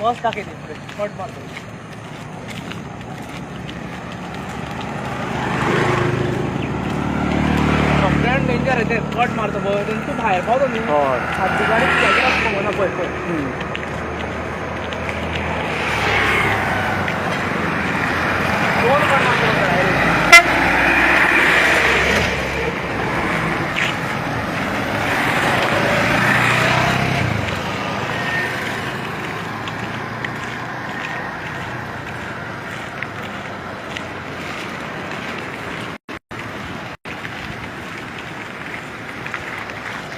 वस दाखयते कट मारतो सगळ्यान डेंजर आहे ते कट मारतो पळय तूं भायर पावतो न्ही आदी गाडी पळय पळय दोन कट मारतो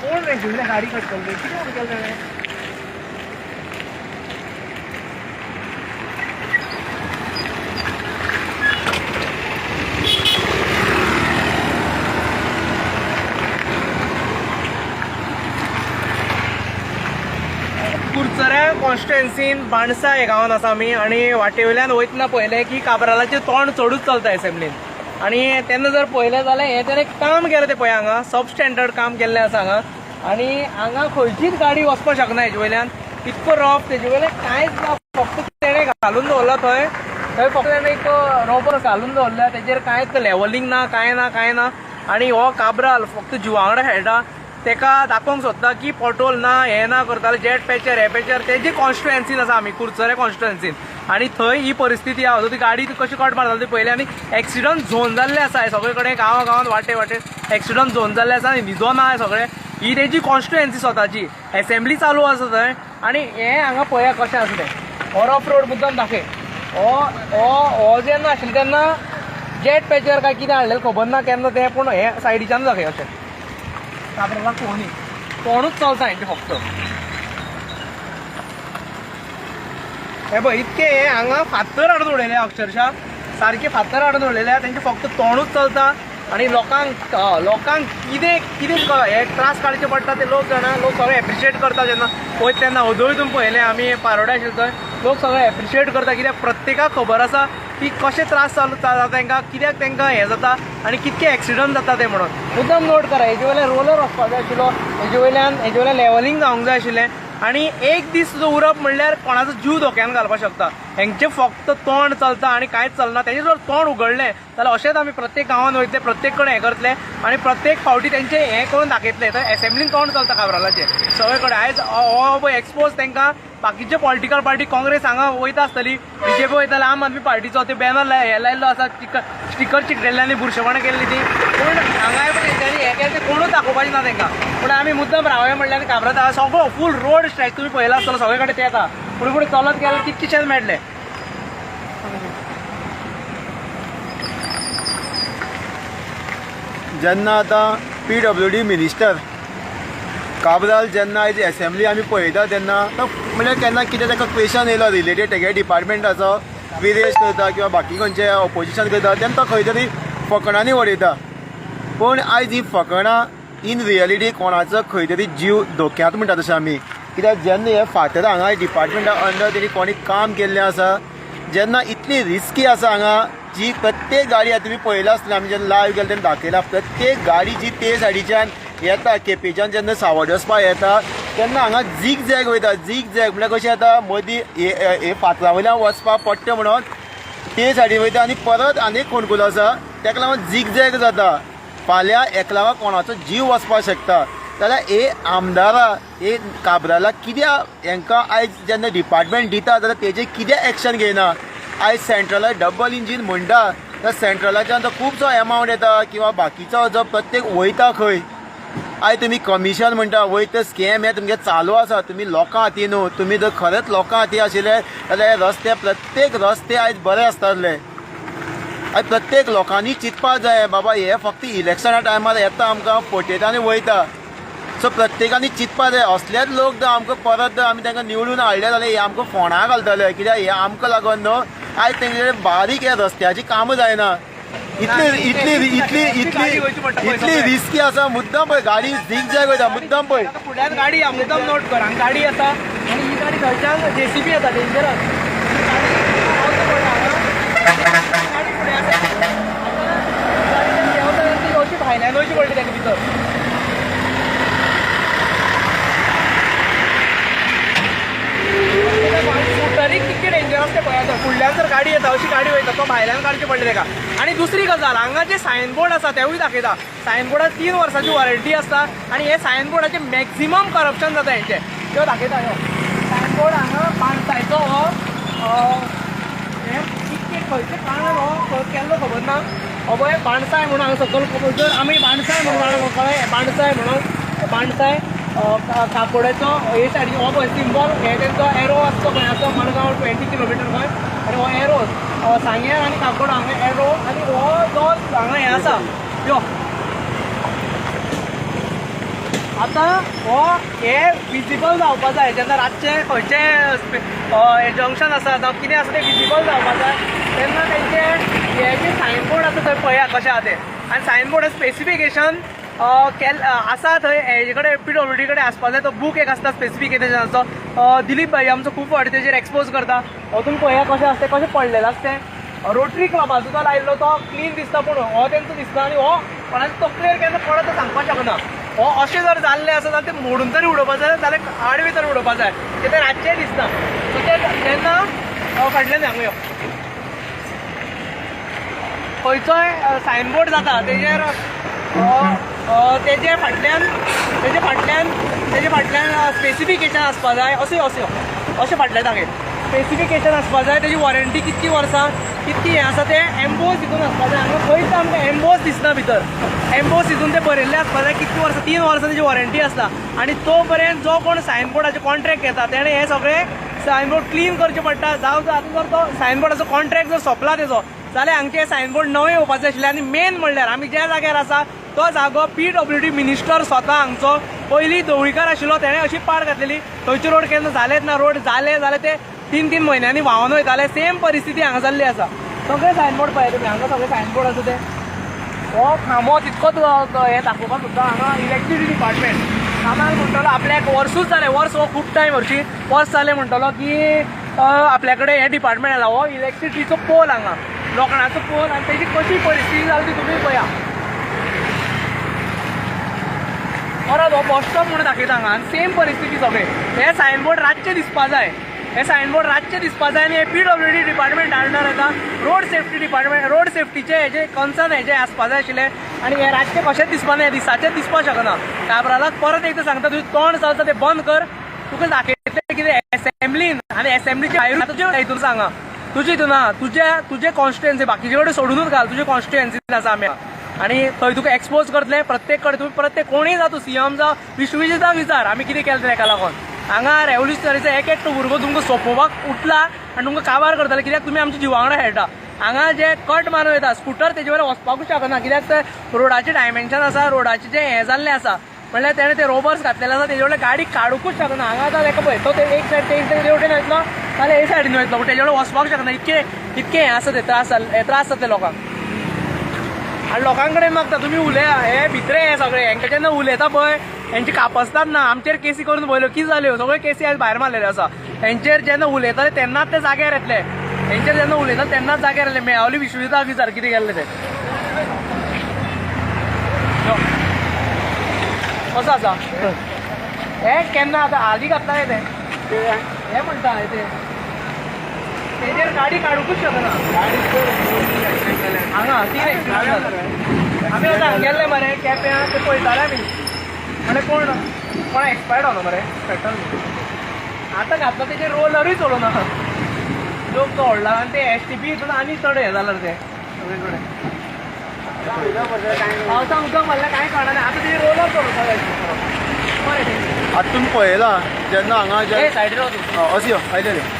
कोण रे घेऊन गाडी कट करतोय किती केलं रे कुर्चऱ्या कॉन्स्टिट्युएन्सीन बाणसा हे गांवांत आसा आमी आनी वाटेवयल्यान वयतना पळयलें की काबरालाचें तोंड चडूच चलता एसेंब्लीन आणि तेन्ना जर पळयलें जाल्यार हें तेणें काम केलें तें पळय हांगा सब स्टँडर्ड काम केल्लें आसा हांगा आनी हांगा खंयचीच गाडी वचपाक शकना हेजे वयल्यान इतको रफ तेजे वयल्यान कांयच ना फक्त तेणें घालून दवरला थंय फक्त तेणें एक रबर घालून दवरला तेजेर कांयच लेवलिंग ना कांय ना आनी हो काब्राल फक्त जिवा वांगडा खेळटा तेका दाखोवंक सोदता की पेट्रोल ना हें ना करताले जेट पॅचर हे पॅचर तेजी कॉन्स्टिट्युएन्सीन आसा आमी कुर्चरे कॉन्स्टिट्युएन्सीन आनी थंय ही परिस्थिती आसा ती गाडी कशी कट मारताली ती पयली आनी एक्सिडंट झोन जाल्ले आसा सगळे कडेन गांवांत वाटे एक्सिडंट झोन जाल्ले आसा आनी न्हिदो ना सगळे ही तेजी कॉन्स्टिट्युएन्सी स्वताची एसेंब्ली चालू आसा थंय आनी हें हांगा पळया कशें आसा तें हो रफ रोड मुद्दम दाखय हो जेन्ना आशिल्लें तेन्ना जेट पॅचर काय कितें हाडलेलें खबर ना केन्ना तें पूण हे सायडीच्यान दाखय अशें काब्राला तोंडूच चलता हेंचे फक्त हे पळय इतके हांगा फातर हाडून उडयले अक्षरशः सारखे फातर हाडून उडयले तेंचे फक्त तोंडूच चलता आनी लोकांक कितें हे त्रास काडचे पडटा ते लोक सगळे एप्रिशिएट करता जेन्ना पळयत तेन्ना अदोळीतून पळयलें आमी पारोड्या आशिल्ले थंय लोक सगळे एप्रिशिएट करता कित्याक प्रत्येकाक खबर आसा की कशे त्रास जाता तांकां कित्याक तांकां हें जाता आनी कितके एक्सिडंट जाता ते म्हणून मुद्दम नोट करा हेजे वयल्यान रोलर वचपाक जाय आशिल्लो हेजे वयल्यान लेवलिंग जावंक जाय आशिल्लें आनी एक दीस सुद्दां उरप म्हणल्यार कोणाचो जीव धोक्यान घालपाक शकता हेंचे फक्त तोंड चलता आनी कांयच चलना तेजें जर तोंड उगडलें जाल्यार अशेंच आमी प्रत्येक गांवांत वयतले प्रत्येक कडेन हें करतले आनी प्रत्येक फावटी तेंचें हें करून दाखयतले थंय एसेंब्लीन तोंड चलता काब्रालाचें सगळे कडेन आयज हो पळय एक्सपोज तांकां बाकीचे पॉलिटिकल पार्टी काँग्रेस हांगा वयता आसतली बीजेपी वयताले आम आदमी पार्टीचो ते बॅनर हे लायल्लो आसा स्टिकर चिकटलेले आनी बुरशेपणां केल्ली ती पूण हांगाय पण तेंच्यांनी हें केलें तें कोणूच दाखोवपाचें ना तांकां पूण आमी मुद्दम रावया म्हणल्यार काब्राता सगळो फूल रोड स्ट्रेच तुमी पळयला आसतलो सगळे कडेन ते येता फुडें फुडें चलत गेल्यार कितकेशेच मेळटले जेन्ना आतां PWD मिनिस्टर काब्राल जेन्ना आयज एसेंब्ली आमी पळयता तेन्ना म्हणजे केन्ना कितें ताका क्वेशन येयलो रिलेटेड तेगे डिपार्टमेंटाचो विरेश करता किंवा बाकी खंयचे ऑपोजिशन करता तेन्ना तो खंय तरी फकाणांनी वडयता पूण आयज ही फकाणां इन रियलिटी कोणाचो खंय तरी जीव धोक्यांत म्हणटा तशें आमी कित्याक जेन्ना हे फातर हांगा डिपार्टमेंटा अंडर तेणी कोणी काम केल्लें आसा जेन्ना इतली रिस्की आसा हांगा जी प्रत्येक गाडी आतां तुमी पळयला आसतना आमी जेन्ना लायव्ह गेले तेन्ना दाखयला प्रत्येक गाडी जी ते सायडीच्यान येता केपेच्यान जेन्ना सावड्डे वचपाक येता तेन्ना हांगा झीग झॅग वयता झीग झॅग म्हळ्यार कशें जाता मदीं हे फातरा वयल्यान वचपाक पडटा म्हणून ते सायडीन वयता आनी परत आनी एक फोंडकुलो आसा ताका लागून झीग झॅग जाता फाल्यां एकल्याक कोणाचो जीव वचपाक शकता जाल्यार हे आमदारां हे काब्राला कित्याक हांकां आयज जेन्ना डिपार्टमेंट दिता जाल्यार तेजेर कित्याक एक्शन घेयना आयज सेंट्रलाक डबल इंजीन म्हणटा तर सेंट्रलाच्यान तो खुबसो एमावंट येता किंवा बाकीचो जो प्रत्येक वयता खंय आयज तुमी कमिशन म्हणटा वयता स्कॅम हे तुमगे चालू आसा तुमी लोकां हाती न्हू तुमी जर खरेंच लोकां हाती आशिल्ले जाल्यार रस्ते प्रत्येक रस्ते आयज बरे आसताले आयज प्रत्येक लोकांनी चिंतपाक जाय बाबा हे फक्त इलेक्शना टायमार येता आमकां फटयता आनी वयता सो प्रत्येकानी चिंतपाक जाय असलेच लोक जर आमकां परत जर आमी तांकां निवडून हाडले जाल्यार हे आमकां फोंडा घालतले कित्याक हे आमकां लागून न्हू आयज तेंचे बारीक हे रस्त्याची कामां जायना इतली रिस्की आसा मुद्दाम पळय गाडी झीग झॅग वयता मुद्दाम पळय फुड्यान गाडी मुद्दाम नोट कर हांगा गाडी आसा आनी ही गाडी थंयच्यान JCB येता डेंजरस गाडी फुडें आसा अशी भायल्यान वयची पडली ताका भितर गाडी येता अशी गाडी वयता तो भायल्यान काडची पडले तेका. आणि दुसरी गजाल हांगा जे सायनबोर्ड आसा तेवूय दाखयता. सायनबोर्डार 3 वर्सांची वॉरंटी आसता आणि हे सायनबोर्डाचे मॅक्झिमम करप्शन जाता हेंचे त्यो दाखयता. ह्यो सायनबोर्ड हांगा बाणसायचो हो हे कितके खंयचे कारण हो केल्लो खबर ना. हो पळय बाणसाय म्हणून हांगा सकयल खबर जर आमी बाणसाय म्हणून कळ्ळें बाणसाय म्हणून बाणसाय काकोड्याचो हे सायडीन हो पळय सिंबल हे तेंचो एरो आसतो खंय आसतो मडगांव 20 किलोमिटर खंय आनी हो एरो सांगेर आनी काकोड हांगा एरो आनी हो जो हांगा हे आसा यो आतां हो हे विजिबल जावपा जाय जेन्ना रातचे खंयचे हे जंक्शन आसा जावं कितें आसा तें विजिबल जावपा जाय तेन्ना तेंचे हे जे सायनबोर्ड आसा थंय पळयात कशें आहा तें. आनी सायनबोर्ड स्पेसिफिकेशन आसा थंय हेजे कडेन PWD कडेन आसपा जाय. तो बूक एक आसता स्पेसिफिकेशनाचो दिलीप भाई आमचो खूब फावटी तेजेर एक्सपोज करता. हो तुमी पळया कशें आसता कशें पडलेलें आसता तें. रोटरी क्लबाचो तो लायल्लो तो क्लीन दिसता पूण हो तेंचो दिसता आनी हो कोणाचो तकलेर केन्ना पडत तो सांगपाक शकना. हो अशें जर जाल्लें आसा जाल्यार तें मोडून तरी उडोवपा जाय जाल्यार आडवी तरी उडोवपा जाय तें रातचें दिसता. सो तें तेन्ना फाटल्यान हांगा यो खंयचोय सायनबोर्ड जाता तेजेर तेजे फाटल्यान स्पेसिफिकेशन आसपा जाय. अशें फाटल्यान दाखय स्पेसिफिकेशन आसपा जाय. तेजी वॉरंटी कितकी वर्सां कितकी हें आसा तें एम्बोस हितून आसपा जाय. हांगा खंयच आमकां एम्बोस दिसना भितर. एम्बोस हितून तें बरयल्लें आसपा जाय कितकी वर्सां 3 वर्सां तेजी वॉरंटी आसता. आनी तो पर्यंत जो कोण सायनबोर्डाचे कॉन्ट्रॅक्ट घेता तेणें हे सगळे सायनबोर्ड क्लीन करचे पडटा. जावं आतां जर तो सायनबोर्डाचो कॉन्ट्रॅक्ट जर सोंपला तेजो जाल्यार हांगचे सायनबोर्ड नवे येवपाचे आशिल्ले. आनी मेन म्हणल्यार आमी ज्या जाग्यार आसा तो जागो PWD मिनिस्टर स्वता हांगचो पयलीं धवळीकार आशिल्लो तेणें अशी पाड घातलेली. थंयचे रोड केन्ना जालेच ना. रोड जाले जाल्यार ते 3 म्हयन्यांनी व्हांवन वयताले. सेम परिस्थिती हांगा जाल्ली आसा. सगळे सायनबोर्ड पळय तुमी हांगा सगळे सायनबोर्ड आसा ते. हो खांबो तितकोच हे दाखोवपाक सुद्दां हांगा इलेक्ट्रिसिटी डिपार्टमेंट कामाक म्हणटलो आपल्याक वर्सूच जालें. वर्स हो खूब टायम वर्स जालें म्हणटलो की आपल्या कडेन हे डिपार्टमेंट आसा. हो इलेक्ट्रिसिटीचो पोल हांगा लोखणाचो पोल आनी तेजी कशी परिस्थिती जाली ती तुमी पळया. परत हो बस स्टॉप म्हणून दाखयता हांगा आनी सेम परिस्थिती सगळे. हे सायनबोर्ड रातचे दिसपा जाय. हे सायनबोर्ड रातचे दिसपा जाय आनी हे PWD डिपार्टमेंट अंडर येता. रोड सेफ्टी डिपार्टमेंट रोड सेफ्टीचे हेजे कन्सर्न हेजे आसपा जाय आशिल्ले आनी हे रातचे कशेंच दिसपा ना. हे दिसाचेच दिसपाक शकना. काबरालाक परत एकदां सांगता तुजें तोंड चलता तें बंद कर. तुका दाखयतलें कितें एसेंब्लीन आनी एसेंब्लीचे भायर तुजें हितून सांगा तुजें हितून आहा तुजे कॉन्स्टिट्युएन्सी बाकीचे कडेन सोडूनच घाल. तुजे कॉन्स्टिट्युएन्सीन आसा आमी आनी थंय तुका एक्सपोज करतले प्रत्येक कडेन. तुमी प्रत्येक कोणीय जा तूं CM जा विश्वजिताक विचार आमी कितें केलें तेका लागून. हांगा रेव्होल्युशनरीचो एक एकटो भुरगो तुमकां सोंपोवपाक उठला आनी तुमकां काबार करतले कित्याक तुमी आमच्या जिवा वांगडा खेळटा. हांगा जे कट मारून येता स्कुटर तेजे वयल्यान वचपाकूच शकना कित्याक ते रोडाचें डायमेन्शन आसा. रोडाचें जें हें जाल्लें आसा म्हणल्यार तेणें ते रोबर्स घातलेले आसा तेजे वयल्यान गाडी काडूंकूच शकना. हांगा आतां ताका पळय तो एक सायड ते वटेन वयतलो जाल्यार हे सायडीन वयतलो पूण तेजे वयल्यान वचपाक शकना. इतके हें आसा ते त्रास जाता ते लोकांक. आनी लोकां कडेन मागता तुमी उलया हे भितरे हे सगळे हेंका जेन्ना उलयता पळय हेंची कापसतात ना. आमचेर केसी करून पळयल्यो कितें जाल्यो सगळ्यो केसी आयज भायर मारलेल्यो आसा. हेंचेर जेन्ना उलयताले तेन्नाच ते जाग्यार येतले. हेंचेर जेन्ना उलयताले तेन्नाच जाग्यार येतले. मेळावली विश्वजिताक विचार कितें केल्लें तें. कसो आसा हे केन्ना आतां हालीं घातलें तें हे म्हणटा ते तेजेर गाडी काडूंकूच शकना. हांगा ती आमी आतां गेल्ले मरे केप्यां ते पळयताले आमी आनी कोण एक्सपायर्ड जाला मरे पेट्रोल आतां घातलो तेजे रोलरूय चलोवना. लोक तो व्हडला आनी ते STP हितून आनी चड हें जाल्यार ते सगळे कडेन पावसां उदक म्हणल्यार कांय कळना. आतां तेजे रोलर चलोवपा जाय बरें. आतां तुमी पळयला जेन्ना हांगा जे सायडीर अशी आयलेले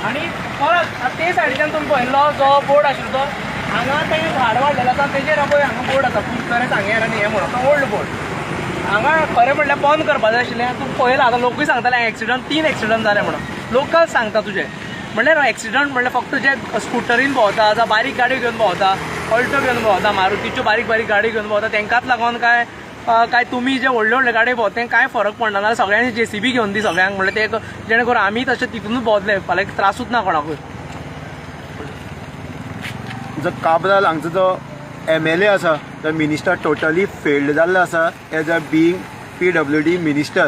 आनी परत ते सायडीच्यान तुमी पळयल्लो जो बोर्ड आशिल्लो तो हांगा तें झाड वाडलेलें आसा तेजेर पळय हांगा बोर्ड आसा कुंकरे सांगेर आनी हें म्हणून तो ओल्ड बोर्ड. हांगा खरें म्हणल्यार बंद करपा जाय आशिल्लें. तूं पळयलां आतां लोकूय सांगताले एक्सिडंट 3 एक्सिडंट जाले म्हणून. लोकल सांगता तुजे म्हणल्यार एक्सिडंट म्हणल्यार फक्त जे स्कुटरीन भोंवता जावं बारीक गाडी घेवन भोंवता ऑल्टो घेवन भोंवता मारुतीच्यो बारीक बारीक गाडी घेवन भोंवता तेंकाच लागून काय तुमी जे व्हडले व्हडले गाडी भोंवता तें कांय फरक पडना. नाल्यार सगळ्यांनी JCB घेवन दी सगळ्यांक म्हणल्यार ते जेणे करून आमी तशें तितूनच भोंवतले फाल्यां त्रासूच ना कोणाकूय. जो काबराल हांगचो जो MLA आसा तो मिनिस्टर टोटली फेल्ड जाल्लो आसा as a being PWD minister.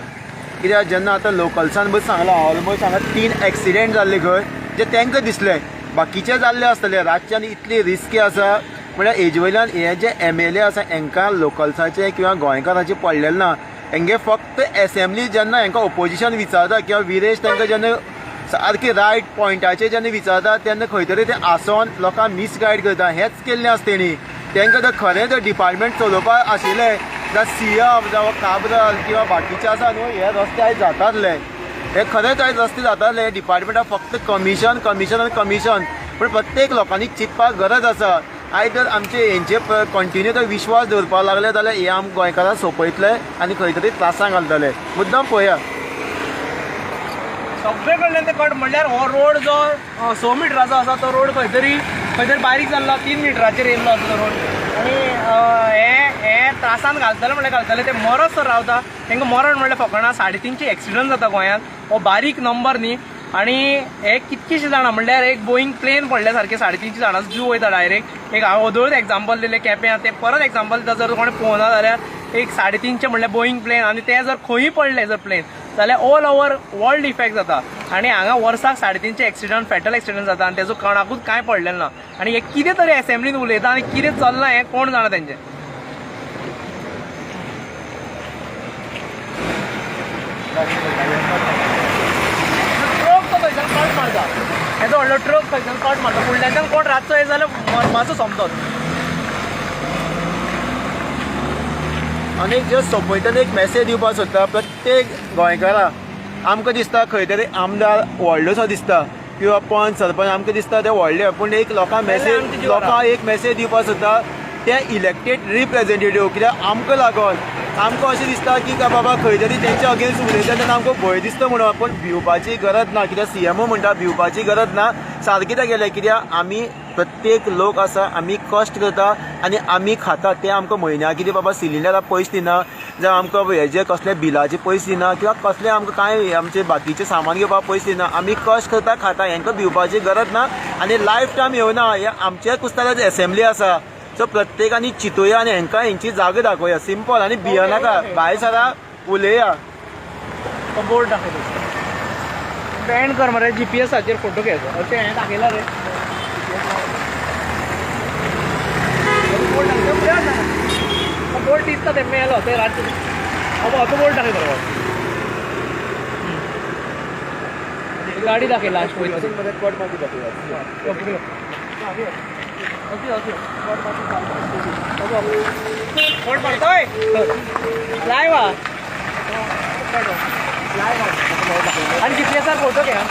कित्याक जेन्ना आतां लोकल्सान बस सांगलां ऑलमोस्ट हांगा 3 एक्सिडेंट जाल्ले खंय जे तांकां दिसले बाकीचे जाल्ले आसतले रातच्यान इतली रिस्की आसा म्हळ्यार हेजे वयल्यान हे जे MLA आसा हांकां लोकल्साचे किंवा गोंयकारांचे पडलेले ना हांगे फक्त असेंब्ली जेन्ना हांकां ओपोजिशन विचारता किंवा विरेश तांकां जेन्ना सारके रायट पॉयंटाचेर जेन्ना विचारता तेन्ना खंय तरी ते आसोन लोकांक मिसगायड करता हेंच केल्लें आसा तेणी तांकां जर खरें जर डिपार्टमेंट चलोवपाक आशिल्लें जाल्यार CM जावं काबराल किंवा बाकीचे आसा न्हू हे रस्ते आयज जाताले हे खरेंच आयज रस्ते जाताले डिपार्टमेंटाक फक्त कमिशन कमिशन आनी कमिशन पूण प्रत्येक लोकांनी चिंतपाक गरज आसा आयज जर आमचे हेंचे कंटिन्यू जर विश्वास दवरपाक लागले जाल्यार हे आम गोंयकारांक सोंपयतले आनी खंय तरी त्रासांत घालतले मुद्दाम पळया सगळे कडल्यान ते कट म्हणल्यार हो रोड जो 6 मिटराचो आसा तो रोड खंय तरी बारीक जाल्लो 3 मिटराचेर येयल्लो आसा तो रोड आनी हे त्रासान घालतले म्हणल्यार घालतले ते मरत सर रावता तांकां मरण म्हणल्यार फकाणां 350 एक्सिडंट जाता गोंयांत हो बारीक नंबर न्ही आनी हे कितकीशीं जाणां म्हणल्यार एक बोईंग प्लेन पडल्या सारके 350 जाणांचो जीव वयता डायरेक्ट एक हांवें वदळूच एक्झाम्पल दिलें केप्यां ते परत एक्झाम्पल दिता जर कोणें पळोवना जाल्यार एक 350 म्हणल्यार बोईंग प्लेन आनी ते जर खंयी पडले जर प्लेन जाल्यार ऑल ओवर वर्ल्ड इफेक्ट जाता आनी हांगा वर्साक 350 एक्सिडंट फॅटल एक्सिडंट जाता आनी तेजो कोणाकूच कांय पडलें ना आनी हे कितें तरी असेंब्लीन उलयता आनी कितें चल्लां हें कोण जाणा तेंचें ट्रक तो थंयच्यान कट मारता येदो व्हडलो ट्रक थंयच्यान कट मारता फुडल्याच्यान कोण रातचो येयलो जाल्यार मरपाचो समजत आनी जस्ट सोंपयतना एक मॅसेज दिवपाक सोदता प्रत्येक गोंयकाराक आमकां दिसता खंय तरी आमदार व्हडलोसो दिसता किंवा पंच सरपंच आमकां दिसता ते व्हडले पूण एक लोकांक एक मॅसेज दिवपाक सोदता ते इलेक्टेड रिप्रेझेंटेटिव्ह कित्याक आमकां लागून आमकां अशें दिसता की बाबा खंय तरी तेंच्या अगेन्स्ट उलयता तेन्ना आमकां भंय दिसता म्हणून पूण भिवपाची गरज ना कित्याक CM म्हणटा भिवपाची गरज ना सारकें तेगेलें कित्याक आमी प्रत्येक लोक आसा आमी कश्ट करता आनी आमी खाता ते आमकां म्हयन्याक कितें बाबा सिलिंडराक पयशे दिना जावं आमकां हेजे कसले बिलाचे पयशे दिना किंवा कसले आमकां कांय आमचे बाकीचे सामान घेवपाक पयशे दिना आमी कश्ट करता खाता हांकां भिवपाची गरज ना आनी लायफ टायम येवना हे आमच्या कुस्ताराची असेंब्ली आसा सो प्रत्येकानी चिंतुया आनी हांकां हेंची जागा दाखोवया सिंपल आनी भियनाका भायर सरा उलया तो बोर्ड दाखयता बॅन कर मरे GPSाचेर फोटो घ्यायचो अशें हें दाखयलां रे बोर्ड दिसता ते मेलो ते रातचे तो बोर्ड दाखयता गाडी दाखयला आज कोण पडतोय लाईव्ह आणि GPSार फोटो घ्या